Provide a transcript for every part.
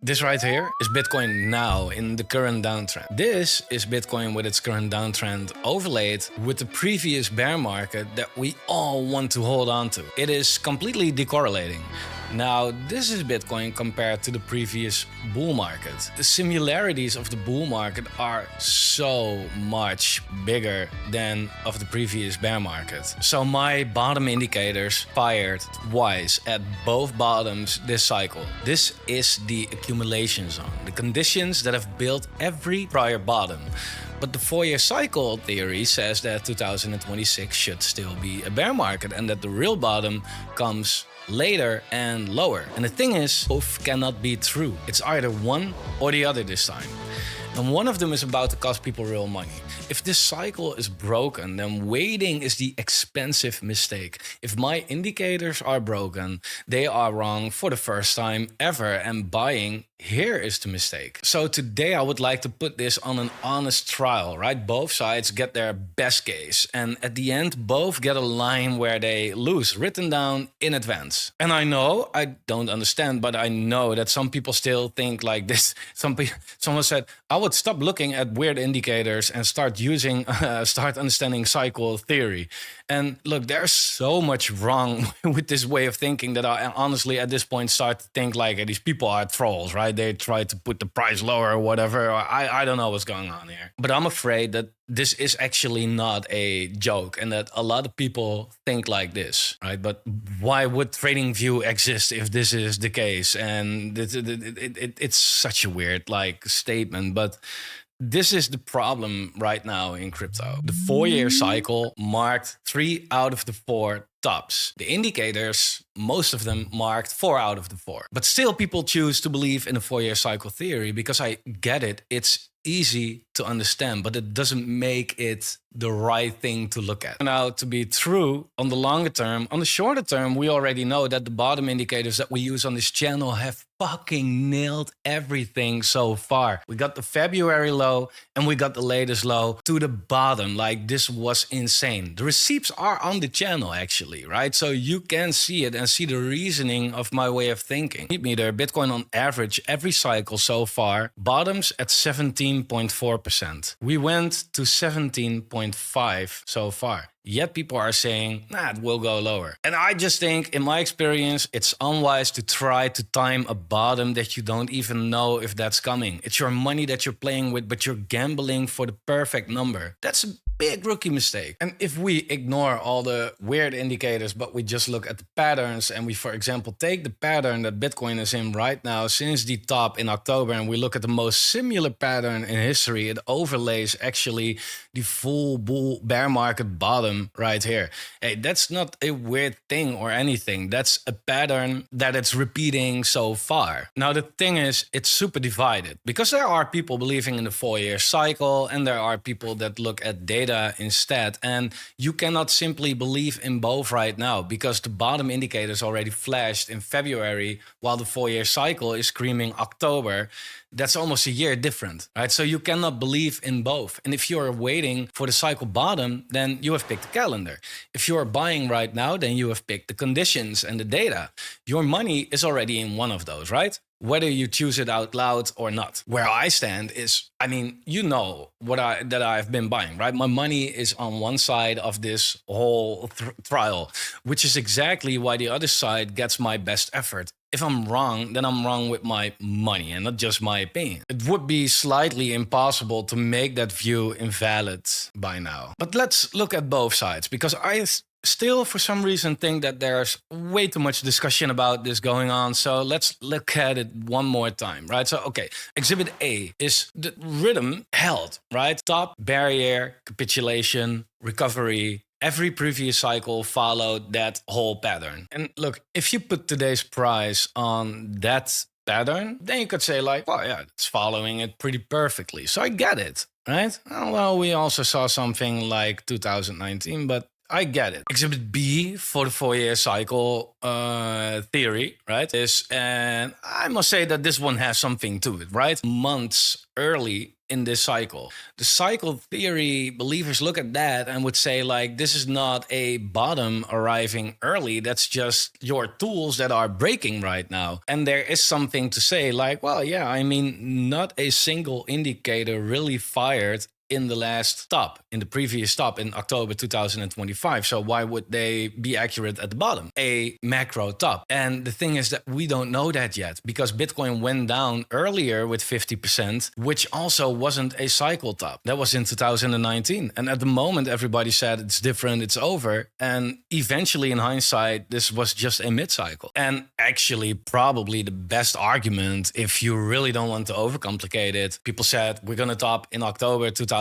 This right here is Bitcoin now in the current downtrend. This is Bitcoin with its current downtrend overlaid with the previous bear market that we all want to hold on to. It is completely decorrelating. Now, this is Bitcoin compared to the previous bull market. The similarities of the bull market are so much bigger than of the previous bear market. So my bottom indicators fired twice at both bottoms this cycle. This is the accumulation zone, the conditions that have built every prior bottom. But the 4-year cycle theory says that 2026 should still be a bear market and that the real bottom comes later and lower. And the thing is, both cannot be true. It's either one or the other this time. And one of them is about to cost people real money. If this cycle is broken, then waiting is the expensive mistake. If my indicators are broken, they are wrong for the first time ever, and buying here is the mistake. So today I would like to put this on an honest trial, right? Both sides get their best case, and at the end, both get a line where they lose, written down in advance. And I know, I don't understand, but I know that some people still think like this. Someone said, I would stop looking at weird indicators and start understanding cycle theory. And look, there's so much wrong with this way of thinking that I honestly at this point start to think like these people are trolls, right? They try to put the price lower or whatever. I don't know what's going on here. But I'm afraid that this is actually not a joke and that a lot of people think like this, right? But why would TradingView exist if this is the case? And it's such a weird statement, but this is the problem right now in crypto. The 4-year cycle marked 3 out of the 4 tops. The indicators, most of them marked 4 out of the 4. But still people choose to believe in the 4-year cycle theory because I get it. It's easy to understand, but it doesn't make it the right thing to look at. Now, to be true, on the longer term, on the shorter term, we already know that the bottom indicators that we use on this channel have fucking nailed everything so far. We got the February low and we got the latest low to the bottom. This was insane. The receipts are on the channel actually, right? So you can see it and see the reasoning of my way of thinking. Meter, Bitcoin on average every cycle so far, bottoms at 17.4%. We went to 17.5 so far. Yet people are saying, it will go lower. And I just think, in my experience, it's unwise to try to time a bottom that you don't even know if that's coming. It's your money that you're playing with, but you're gambling for the perfect number. That's a big rookie mistake. And if we ignore all the weird indicators, but we just look at the patterns, and we, for example, take the pattern that Bitcoin is in right now since the top in October, and we look at the most similar pattern in history, it overlays actually the full bull bear market bottom right here. Hey, that's not a weird thing or anything. That's a pattern that it's repeating so far. Now, the thing is, it's super divided because there are people believing in the 4-year cycle and there are people that look at data instead. And you cannot simply believe in both right now because the bottom indicators already flashed in February while the 4-year cycle is screaming October. That's almost a year different, right? So you cannot believe in both. And if you're waiting for the cycle bottom, then you have picked the calendar. If you're buying right now, then you have picked the conditions and the data. Your money is already in one of those, right? Whether you choose it out loud or not. Where I stand is, you know that I've been buying, right? My money is on one side of this whole trial, which is exactly why the other side gets my best effort. If I'm wrong, then I'm wrong with my money and not just my opinion. It would be slightly impossible to make that view invalid by now. But let's look at both sides because I still, for some reason, think that there's way too much discussion about this going on. So let's look at it one more time, right? So, okay, Exhibit A is the rhythm held, right? Top, barrier, capitulation, recovery. Every previous cycle followed that whole pattern. And look, if you put today's price on that pattern, then you could say it's following it pretty perfectly. So I get it, right? Well, we also saw something like 2019, but I get it. Exhibit B for the 4-year cycle theory, right, is, and I must say that this one has something to it, right? Months early in this cycle. The cycle theory believers look at that and would say, like, this is not a bottom arriving early. That's just your tools that are breaking right now. And there is something to say, like, well, yeah, I mean, not a single indicator really fired in the last stop, in the previous stop in October 2025. So why would they be accurate at the bottom? A macro top. And the thing is that we don't know that yet, because Bitcoin went down earlier with 50%, which also wasn't a cycle top. That was in 2019. And at the moment, everybody said it's different, it's over. And eventually, in hindsight, this was just a mid-cycle. And actually, probably the best argument, if you really don't want to overcomplicate it, people said we're going to top in October 2025,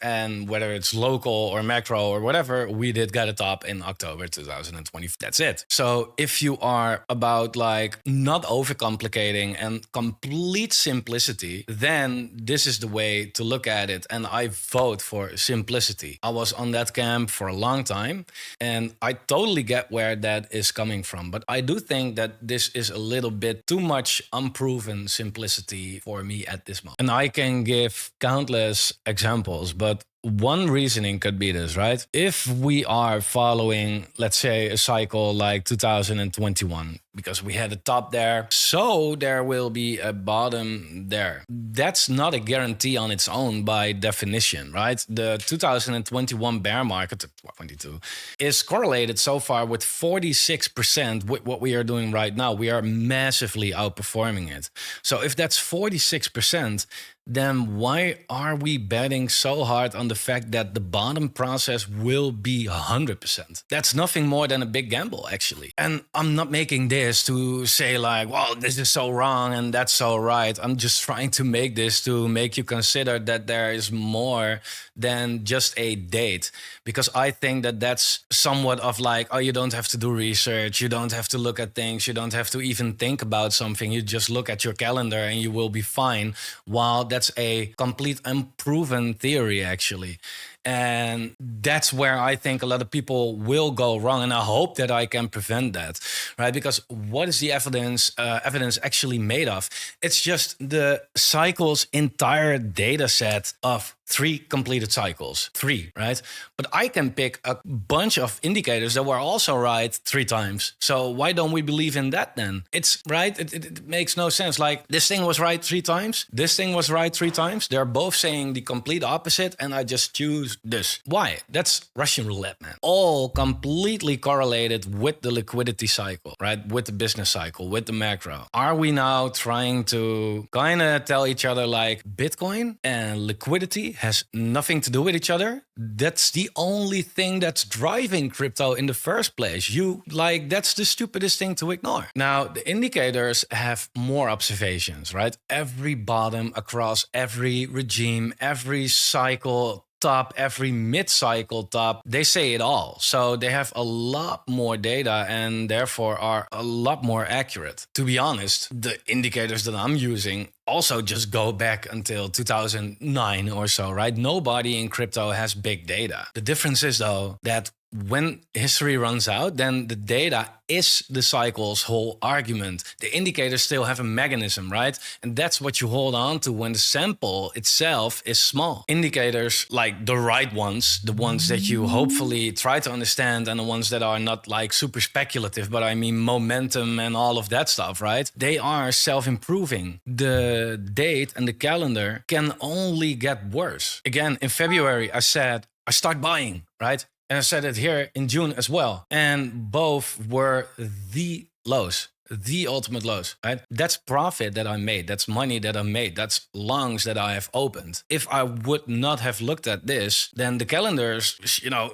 and whether it's local or macro or whatever, we did get a top in October 2020. That's it. So if you are about like not overcomplicating and complete simplicity, then this is the way to look at it. And I vote for simplicity. I was on that camp for a long time, and I totally get where that is coming from. But I do think that this is a little bit too much unproven simplicity for me at this moment. And I can give countless examples, but one reasoning could be this, right? If we are following, let's say, a cycle like 2021, because we had a top there, so there will be a bottom there. That's not a guarantee on its own by definition, right? The 2021 bear market, 22, is correlated so far with 46% with what we are doing right now. We are massively outperforming it. So if that's 46%, then why are we betting so hard on the fact that the bottom process will be 100%? That's nothing more than a big gamble, actually. And I'm not making this to say like, well, this is so wrong and that's so right. I'm just trying to make this to make you consider that there is more than just a date. Because I think that that's somewhat of like, oh, you don't have to do research. You don't have to look at things. You don't have to even think about something. You just look at your calendar and you will be fine. While that's a complete unproven theory, actually. And that's where I think a lot of people will go wrong. And I hope that I can prevent that, right? Because what is the evidence actually made of? It's just the cycle's entire data set of 3 completed cycles. 3, right? But I can pick a bunch of indicators that were also right 3 times. So why don't we believe in that then? It's right. It makes no sense. Like, this thing was right 3 times. This thing was right 3 times. They're both saying the complete opposite. And I just choose this. Why? That's Russian roulette, man. All completely correlated with the liquidity cycle, right? With the business cycle, with the macro. Are we now trying to kind of tell each other like Bitcoin and liquidity has nothing to do with each other? That's the only thing that's driving crypto in the first place. That's the stupidest thing to ignore. Now, the indicators have more observations, right? Every bottom across every regime, every cycle top, every mid-cycle top, they say it all. So they have a lot more data and therefore are a lot more accurate. To be honest, the indicators that I'm using also just go back until 2009 or so, right? Nobody in crypto has big data. The difference is, though, that when history runs out, then the data is the cycle's whole argument. The indicators still have a mechanism, right? And that's what you hold on to when the sample itself is small. Indicators, like the right ones, the ones that you hopefully try to understand, and the ones that are not like super speculative, but I mean momentum and all of that stuff, right? They are self-improving. The date and the calendar can only get worse. Again, in February, I said, I start buying, right? And I said it here in June as well. And both were the lows, the ultimate lows, right? That's profit that I made. That's money that I made. That's lungs that I have opened. If I would not have looked at this, then the calendar's,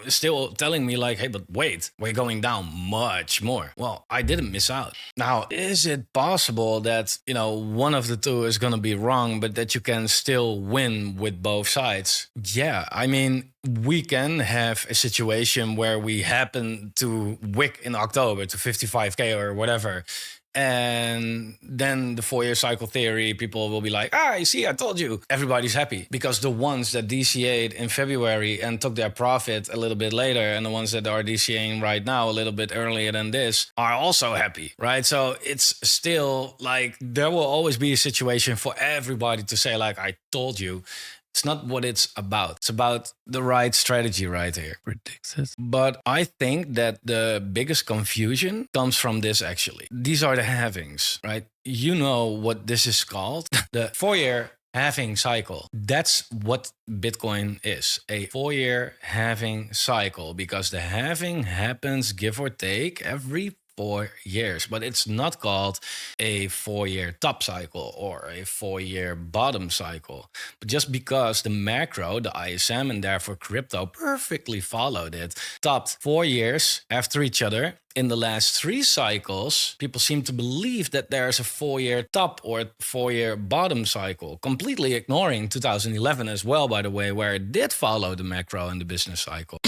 still telling me like, hey, but wait, we're going down much more. Well, I didn't miss out. Now, is it possible that, one of the two is going to be wrong, but that you can still win with both sides? Yeah, I mean, we can have a situation where we happen to wick in October to 55K or whatever, And then the 4-year cycle theory, people will be like, ah, you see, I told you. Everybody's happy because the ones that DCA'd in February and took their profit a little bit later, and the ones that are DCAing right now a little bit earlier than this, are also happy, right? So it's still like there will always be a situation for everybody to say like, I told you. It's not what it's about. It's about the right strategy right here. Ridiculous. But I think that the biggest confusion comes from this actually. These are the halvings, right? You know what this is called? The 4-year halving cycle. That's what Bitcoin is, a 4-year halving cycle, because the halving happens, give or take, every 4 years, but it's not called a 4-year top cycle or a 4-year bottom cycle. But just because the macro, the ISM, and therefore crypto perfectly followed it, topped 4 years after each other. In the last 3 cycles, people seem to believe that there's a 4-year top or a 4-year bottom cycle, completely ignoring 2011 as well, by the way, where it did follow the macro and the business cycle.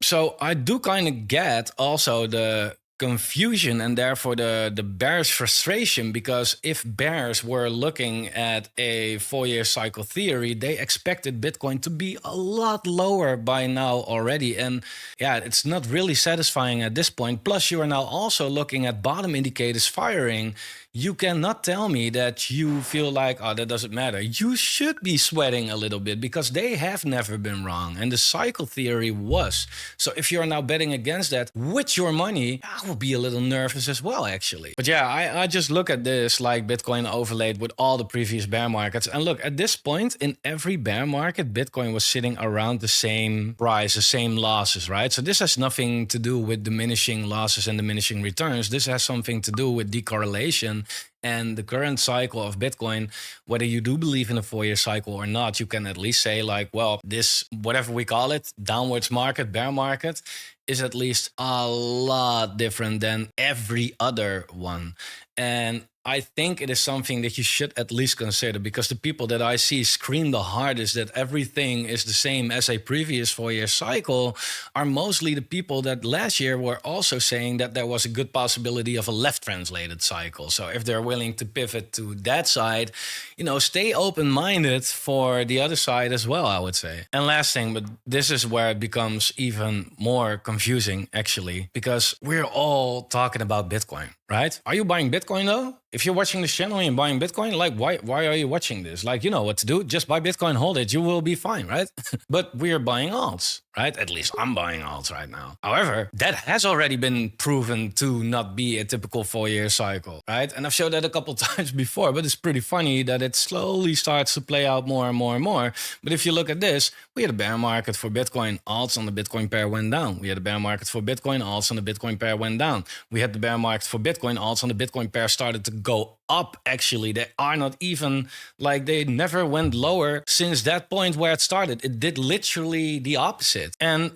So I do kind of get also the confusion and therefore the bears' frustration, because if bears were looking at a 4-year cycle theory, they expected Bitcoin to be a lot lower by now already. And yeah, it's not really satisfying at this point. Plus, you are now also looking at bottom indicators firing. You cannot tell me that you feel like, oh, that doesn't matter. You should be sweating a little bit because they have never been wrong. And the cycle theory was. So if you're now betting against that with your money, I will be a little nervous as well, actually. But yeah, I just look at this like Bitcoin overlaid with all the previous bear markets. And look, at this point in every bear market, Bitcoin was sitting around the same price, the same losses, right? So this has nothing to do with diminishing losses and diminishing returns. This has something to do with decorrelation. And the current cycle of Bitcoin, whether you do believe in a 4-year cycle or not, you can at least say like, well, this, whatever we call it, downwards market, bear market, is at least a lot different than every other one. And I think it is something that you should at least consider, because the people that I see scream the hardest that everything is the same as a previous 4-year cycle are mostly the people that last year were also saying that there was a good possibility of a left translated cycle. So if they're willing to pivot to that side, you know, stay open-minded for the other side as well, I would say. And last thing, but this is where it becomes even more confusing actually, because we're all talking about Bitcoin, right? Are you buying Bitcoin though? If you're watching this channel and you're buying Bitcoin, like why are you watching this? Like, you know what to do. Just buy Bitcoin, hold it. You will be fine, right? But we're buying alts, right? At least I'm buying alts right now. However, that has already been proven to not be a typical 4-year cycle, right? And I've showed that a couple times before, but it's pretty funny that it slowly starts to play out more and more and more. But if you look at this, we had a bear market for Bitcoin, alts on the Bitcoin pair went down. We had a bear market for Bitcoin, alts on the Bitcoin pair went down. We had the bear market for Bitcoin, alts on the Bitcoin pair started to go up. Actually, they are not even like they never went lower since that point where it started. It did literally the opposite. And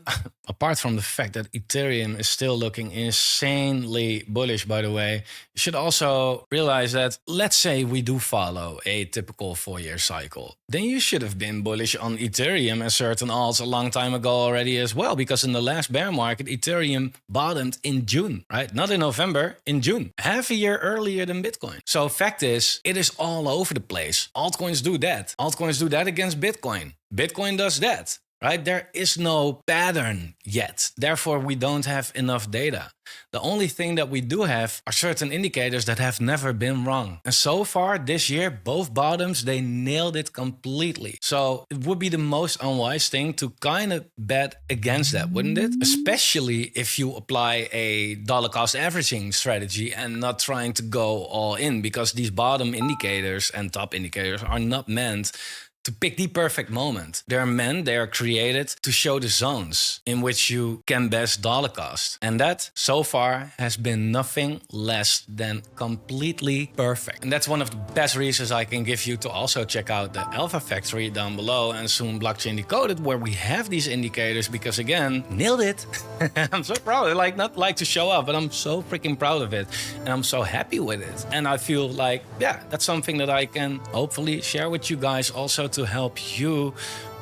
apart from the fact that Ethereum is still looking insanely bullish, by the way, you should also realize that, let's say we do follow a typical 4-year cycle, then you should have been bullish on Ethereum and certain alts a long time ago already as well, because in the last bear market, Ethereum bottomed in June, right? Not in November, in June, half a year earlier than Bitcoin. So fact is, it is all over the place. Altcoins do that. Altcoins do that against Bitcoin. Bitcoin does that, right? There is no pattern yet. Therefore, we don't have enough data. The only thing that we do have are certain indicators that have never been wrong. And so far this year, both bottoms, they nailed it completely. So it would be the most unwise thing to kind of bet against that, wouldn't it? Especially if you apply a dollar cost averaging strategy and not trying to go all in, because these bottom indicators and top indicators are not meant to pick the perfect moment. They are created to show the zones in which you can best dollar cost. And that, so far, has been nothing less than completely perfect. And that's one of the best reasons I can give you to also check out the Alpha Factory down below and soon Blockchain Decoded, where we have these indicators, because again, nailed it. I'm so proud. Not like to show off, but I'm so freaking proud of it. And I'm so happy with it. And I feel like, yeah, that's something that I can hopefully share with you guys also to help you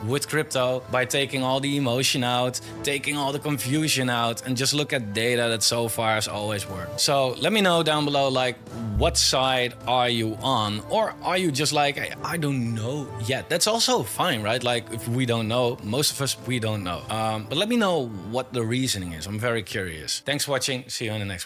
with crypto by taking all the emotion out, taking all the confusion out, and just look at data that so far has always worked. So let me know down below, like, what side are you on? Or are you just like, hey, I don't know yet? That's also fine, right? Like, if we don't know, most of us, we don't know. But let me know what the reasoning is. I'm very curious. Thanks for watching. See you in the next one.